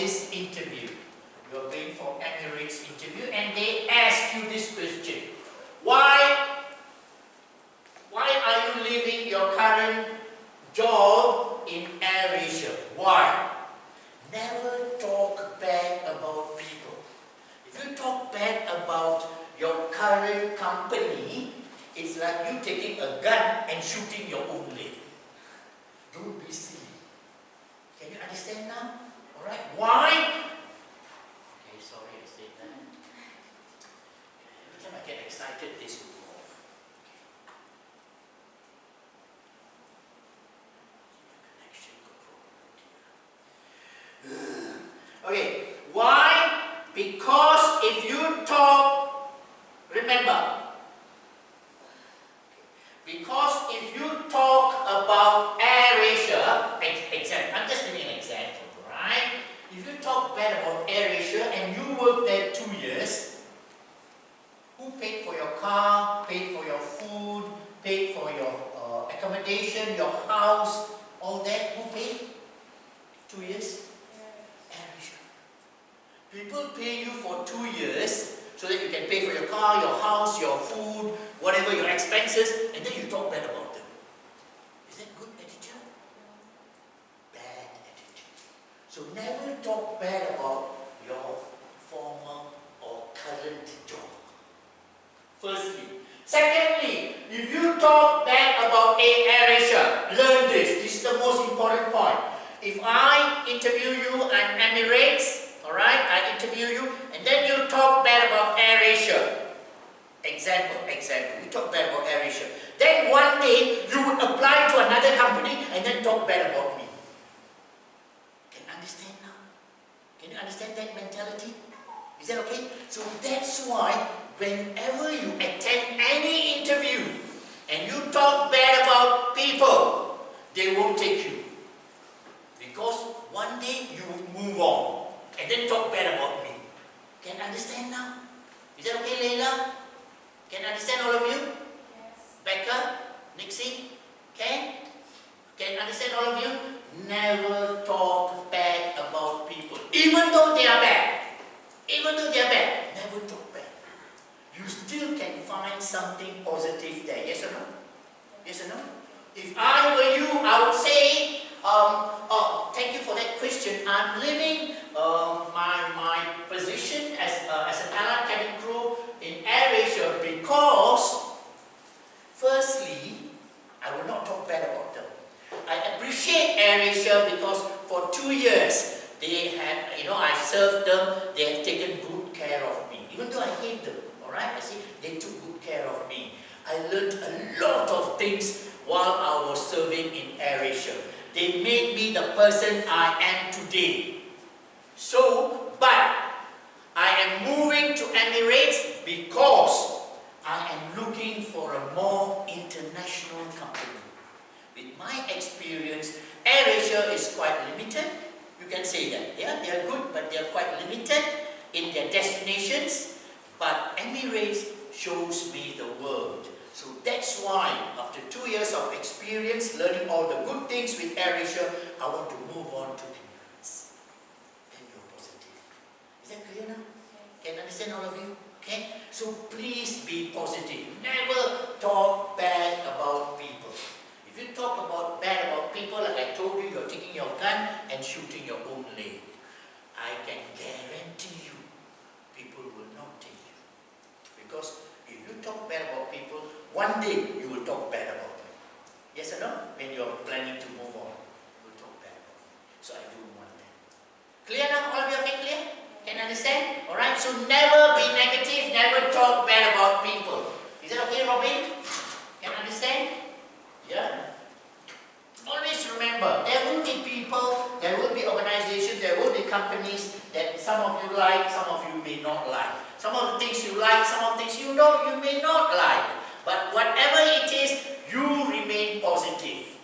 this interview. You're going for Emirates interview and they ask you this question. Why are you leaving your current job in AirAsia? Why? Never talk bad about people. If you talk bad about your current company, it's like you taking a gun and shooting your own leg. Don't be silly. Can you understand now? Alright, why? Okay, sorry I said that. Every time I get excited, this will go off. Okay, why? Because if you talk, remember, because if you talk about AirAsia, I'm just giving an example, right? If you talk bad about AirAsia and you work there 2 years, who paid for your car, paid for your food, paid for your accommodation, your house, all that, who paid? 2 years? AirAsia. People pay you for 2 years so that you can pay for your car, your house, your food, whatever your expenses, and then you talk bad about them. Is that good attitude? Bad attitude. So never talk bad about your former or current job. Firstly. Secondly, if you talk bad about AirAsia, learn this. This is the most important point. If I interview you at Emirates, alright, I interview you, and then you talk bad about AirAsia. Example, you talk bad about AirAsia. Then one day, you would apply to another company and then talk bad about me. Can you understand now? Can you understand that mentality? Is that okay? So that's why, whenever you attend any interview, and you talk bad about people, they won't take you. Because one day, you will move on. And then talk bad about me. Can you understand now? Is that okay, Leila? Can you understand all of you? Yes. Becca? Nixie? Can you understand all of you? Never talk bad about people. Even though they are bad. Even though they are bad. Never talk bad. You still can find something positive there. Yes or no? Yes or no? If I were you, I would say, thank you for that question. I'm leaving my position as an allied cabin crew in AirAsia because, firstly, I will not talk bad about them. I appreciate AirAsia because for 2 years they have, I served them. They have taken good care of me, even though I hate them. All right, I see they took good care of me. I learned a lot of things while I was serving in AirAsia. They made me the person I am today. So, but I am moving to Emirates because I am looking for a more international company. With my experience, AirAsia is quite limited. You can say that. Yeah, they are good, but they are quite limited in their destinations. But Emirates shows me the world. So that's why, after 2 years of experience, learning all the good things with AirAsia, I want to move on to Emirates. Then you're positive. Is that clear now? Can you understand all of you? Okay? So please be positive. Never talk bad about people. If you talk bad about people, like I told you, you're taking your gun and shooting your own leg. I can guarantee you, people will not take you. Because if you talk bad about people, one day you will talk bad about them. Yes or no? When you're planning to move on, you will talk bad about them. So I don't want that. Clear now? All of you okay? Clear? Can you understand? Alright, so never be negative, never talk bad about people. Is that okay, Robin? Can you understand? Yeah. Always remember, there will be people, there will be organizations, there will be companies that some of you like, some of you may not like. Some of the things you like, some of the things you may not like. But whatever it is, you remain positive.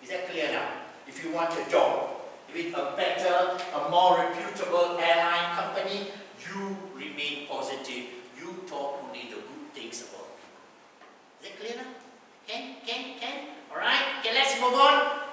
Is that clear now? If you want a job with a better, a more reputable airline company, you remain positive. You talk only the good things about people. Is that clear now? Can? Alright? Okay, let's move on.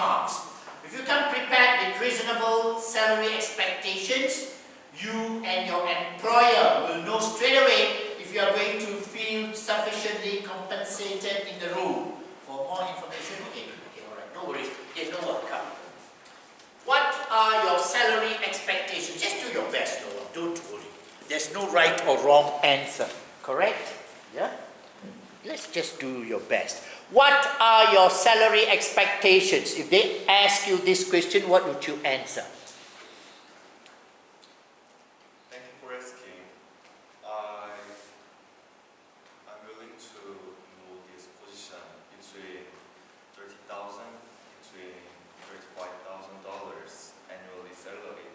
benchmarks. If you come prepared with reasonable salary expectations, you and your employer will know straight away if you are going to feel sufficiently compensated in the role. For more information, okay, alright, no worries. Okay, no work, come. What are your salary expectations? Just do your best, don't worry. There's no right or wrong answer, correct? Yeah? Let's just do your best. What are your salary expectations? If they ask you this question, what would you answer? Thank you for asking. I'm willing to move this position between $30,000 between $35,000 annually salary,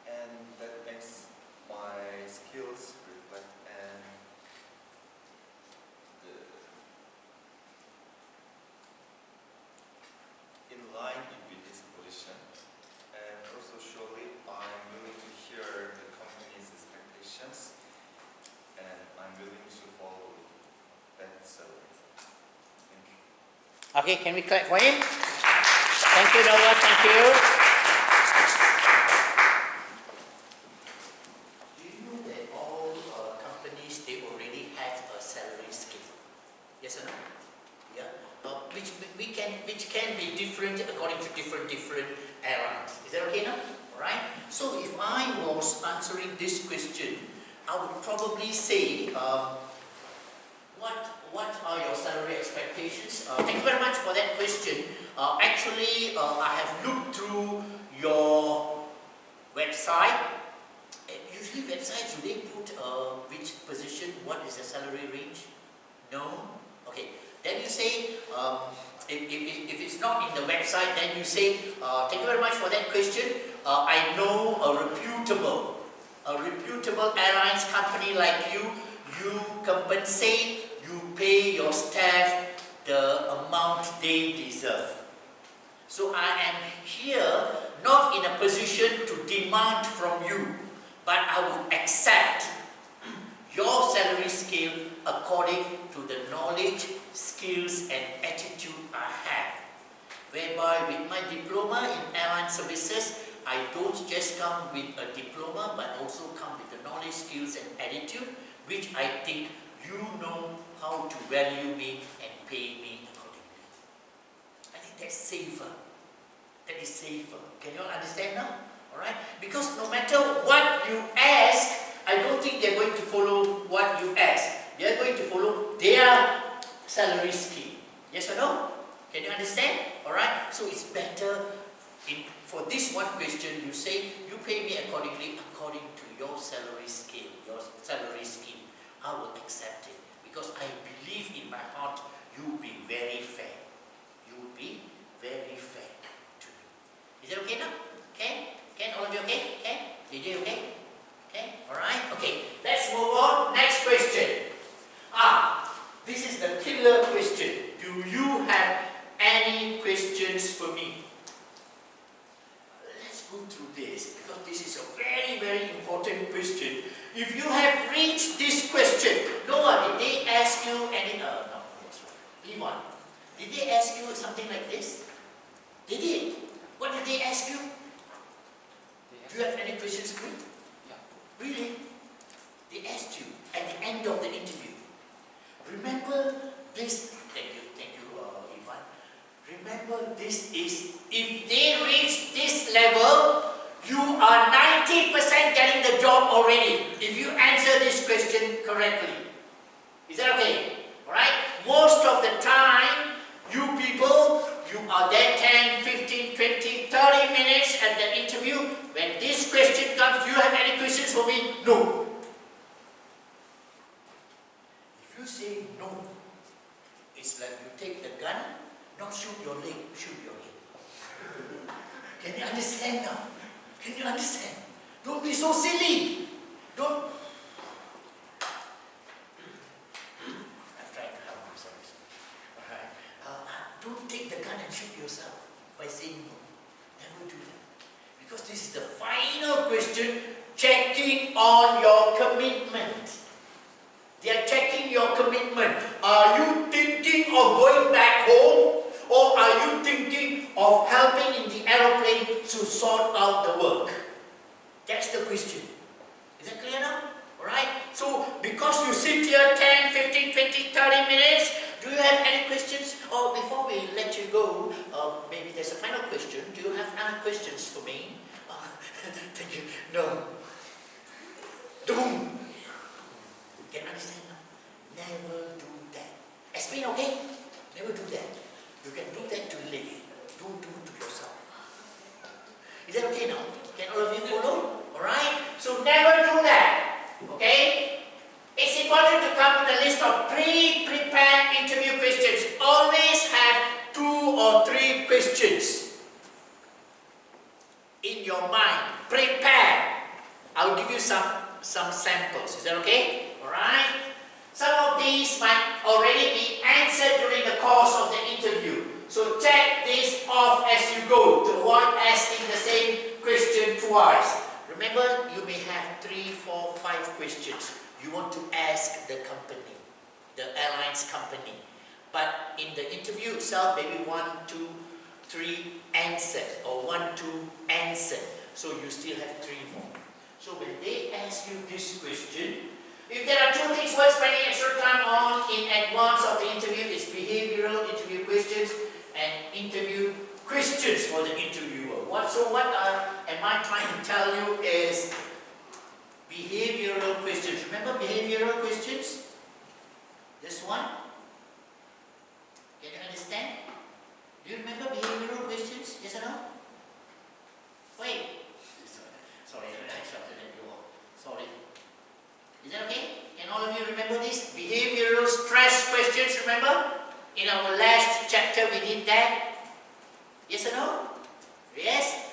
and that makes my skills reflect and in line with this position. And also surely I'm willing to hear the company's expectations, and I'm willing to follow that salary. Thank you. Okay, can we clap for him? Thank you, Noah, thank you. Do you know that all companies, they already have a salary scale? Yes or no? Yeah. Which can be different according to different airlines. Is that okay now? Alright? So if I was answering this question, I would probably say, what are your salary expectations? Thank you very much for that question. Actually, I have looked through your website. Usually websites, do they put which position, what is the salary range? No? Okay. Then you say, if it's not in the website, then you say, thank you very much for that question. I know a reputable airlines company like you compensate, you pay your staff the amount they deserve. So I am here not in a position to demand from you, but I would accept your salary scale according to the knowledge, skills and attitude I have. Whereby with my diploma in airline services, I don't just come with a diploma but also come with the knowledge, skills and attitude which I think you know how to value me and pay me accordingly. I think that's safer. That is safer. Can you all understand now? Alright? Because no matter what you ask, I don't think they're going to follow what you ask. They're going to follow their salary scheme. Yes or no? Can you understand? Alright? So it's better for this one question you say, you pay me accordingly according to your salary scale, your salary scheme. I will accept it because I believe in my heart you will be very fair. You will be very fair to me. Is it okay now? Okay? Okay? All of you okay? Okay? DJ okay? Okay? Alright? Okay. Let's move on. Next question. This is the killer question. Do you have any questions for me? Let's go through this because this is a very, very important question. If you have reached this question, Noah, did they ask you any, no, that's right. Ivan, did they ask you something like this? They did. What did they ask you? Do you have any questions for me? Yeah. Really? They asked you at the end of the interview. Remember this, thank you, Ivan. Remember this is, if they reach this level, you are 90% getting the job already, if you answer this question correctly. Is that okay? Alright? Most of the time, you people, you are there 10, 15, 20, 30 minutes at the interview. When this question comes, do you have any questions for me? No. If you say no, it's like you take the gun, not shoot your leg, shoot your head. Can you understand now? Can you understand? Don't be so silly. Don't. I'm trying to help you, sorry. Alright. Don't take the gun and shoot yourself by saying no. Never do that. Because this is the final question, checking on your commitment. They are checking your commitment. Are you thinking of going back home? Or are you thinking of helping in the aeroplane to sort out the work? That's the question. Is that clear now? Alright? So, because you sit here 10, 15, 20, 30 minutes, do you have any questions? Or before we let you go, maybe there's a final question. Do you have any questions for me? Thank you. No. Don't. Can you understand now? Never do that. Explain, okay? Never do that. You can do that to live. Don't do it to yourself. Is that okay now? Can all of you follow? Alright? So never do that. Okay? It's important to come with a list of pre-prepared interview questions. Always have 2 or 3 questions in your mind. Prepare. I'll give you some samples. Is that okay? Alright? Some of these might already be answered during the course of the interview. So check this off as you go to avoid asking the same question twice. Remember, you may have 3, 4, 5 questions you want to ask the company, the airlines company. But in the interview itself, maybe 1, 2, 3 answered or 1, 2 answered. So you still have 3 more. So when they ask you this question, if there are 2 things worth spending extra time on in advance of the interview, it's behavioral interview questions and interview questions for the interviewer. What am I trying to tell you is behavioral questions. Remember behavioral questions? This one? Can you understand? Do you remember behavioral questions? Yes or no? Wait. Sorry, I shouted at you all. Sorry. Is that okay? Can all of you remember this? Behavioral stress questions, remember? In our last chapter we did that. Yes or no? Yes?